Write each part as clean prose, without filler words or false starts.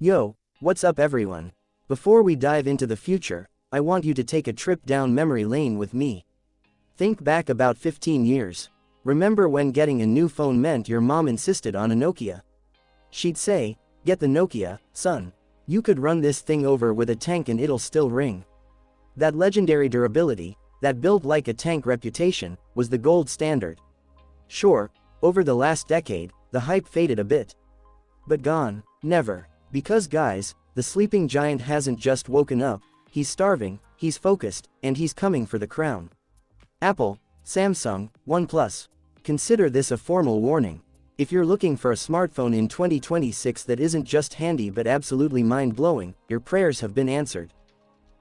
Yo, what's up everyone? Before we dive into the future, I want you to take a trip down memory lane with me. Think back about 15 years. Remember when getting a new phone meant your mom insisted on a Nokia? She'd say, "Get the Nokia, son. You could run this thing over with a tank and it'll still ring." That legendary durability, that built like a tank reputation, was the gold standard. Sure, over the last decade, the hype faded a bit. But gone, never. Because guys, the sleeping giant hasn't just woken up, he's starving, he's focused, and he's coming for the crown. Apple, Samsung, OnePlus. Consider this a formal warning. If you're looking for a smartphone in 2026 that isn't just handy but absolutely mind-blowing, your prayers have been answered.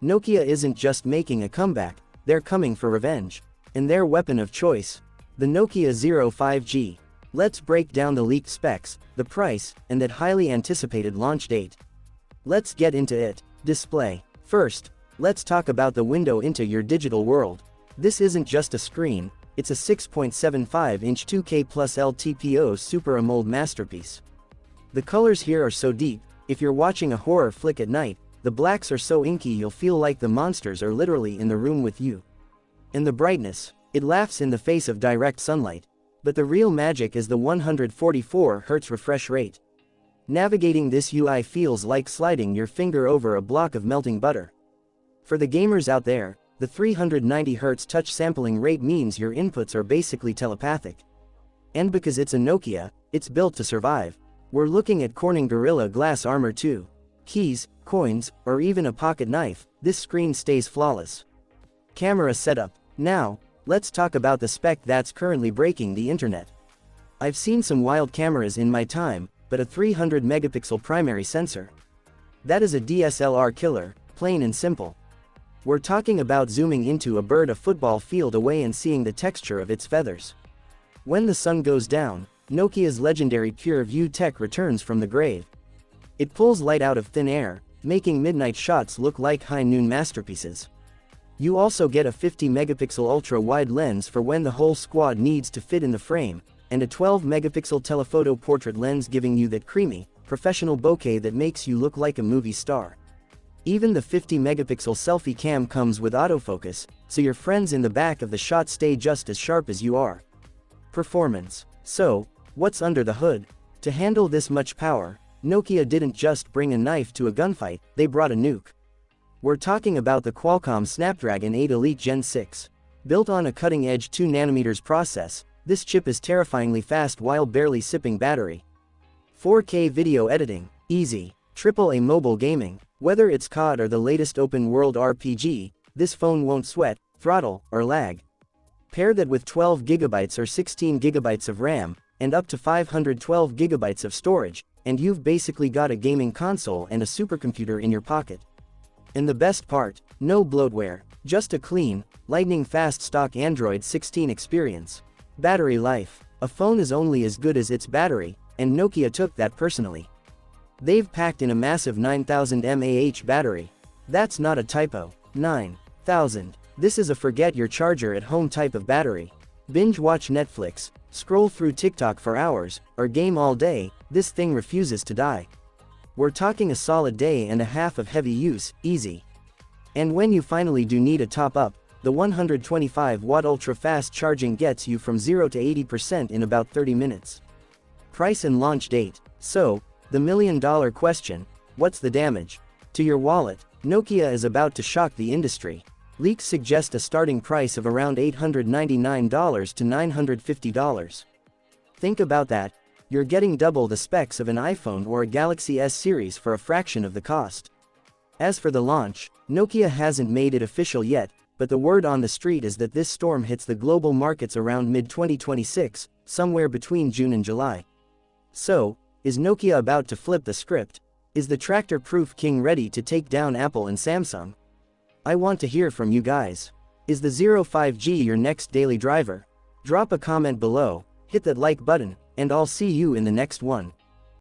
Nokia isn't just making a comeback, they're coming for revenge. And their weapon of choice, the Nokia Zero 5G. Let's break down the leaked specs, the price, and that highly anticipated launch date. Let's get into it. Display. First, let's talk about the window into your digital world. This isn't just a screen, it's a 6.75-inch 2K plus LTPO Super AMOLED masterpiece. The colors here are so deep, if you're watching a horror flick at night, the blacks are so inky you'll feel like the monsters are literally in the room with you. And the brightness, it laughs in the face of direct sunlight. But the real magic is the 144Hz refresh rate. Navigating this UI feels like sliding your finger over a block of melting butter. For the gamers out there, the 390Hz touch sampling rate means your inputs are basically telepathic. And because it's a Nokia, it's built to survive. We're looking at Corning Gorilla Glass Armor 2. Keys, coins, or even a pocket knife, this screen stays flawless. Camera setup. Now, let's talk about the spec that's currently breaking the internet. I've seen some wild cameras in my time, but a 300 megapixel primary sensor. That is a DSLR killer, plain and simple. We're talking about zooming into a bird a football field away and seeing the texture of its feathers. When the sun goes down, Nokia's legendary Pure View tech returns from the grave. It pulls light out of thin air, making midnight shots look like high noon masterpieces. You also get a 50 megapixel ultra-wide lens for when the whole squad needs to fit in the frame, and a 12 megapixel telephoto portrait lens giving you that creamy, professional bokeh that makes you look like a movie star. Even the 50 megapixel selfie cam comes with autofocus, so your friends in the back of the shot stay just as sharp as you are. Performance. So, what's under the hood? To handle this much power, Nokia didn't just bring a knife to a gunfight, they brought a nuke. We're talking about the Qualcomm Snapdragon 8 Elite Gen 6. Built on a cutting-edge 2nm process, this chip is terrifyingly fast while barely sipping battery. 4K video editing, easy. AAA mobile gaming, whether it's COD or the latest open-world RPG, this phone won't sweat, throttle, or lag. Pair that with 12GB or 16GB of RAM, and up to 512GB of storage, and you've basically got a gaming console and a supercomputer in your pocket. And the best part, no bloatware, just a clean, lightning-fast stock Android 16 experience. Battery life. A phone is only as good as its battery, and Nokia took that personally. They've packed in a massive 9000 mAh battery. That's not a typo. 9000. This is a forget-your-charger-at-home type of battery. Binge-watch Netflix, scroll through TikTok for hours, or game all day, this thing refuses to die. We're talking a solid day and a half of heavy use, easy. And when you finally do need a top-up, the 125-watt ultra-fast charging gets you from 0 to 80% in about 30 minutes. Price and launch date. So, the million-dollar question, what's the damage? To your wallet, Nokia is about to shock the industry. Leaks suggest a starting price of around $899 to $950. Think about that. You're getting double the specs of an iPhone or a Galaxy S series for a fraction of the cost. As for the launch, Nokia hasn't made it official yet, but the word on the street is that this storm hits the global markets around mid-2026, somewhere between June and July. So, is Nokia about to flip the script? Is the tractor-proof king ready to take down Apple and Samsung? I want to hear from you guys. Is the Zero 5G your next daily driver? Drop a comment below, hit that like button, and I'll see you in the next one.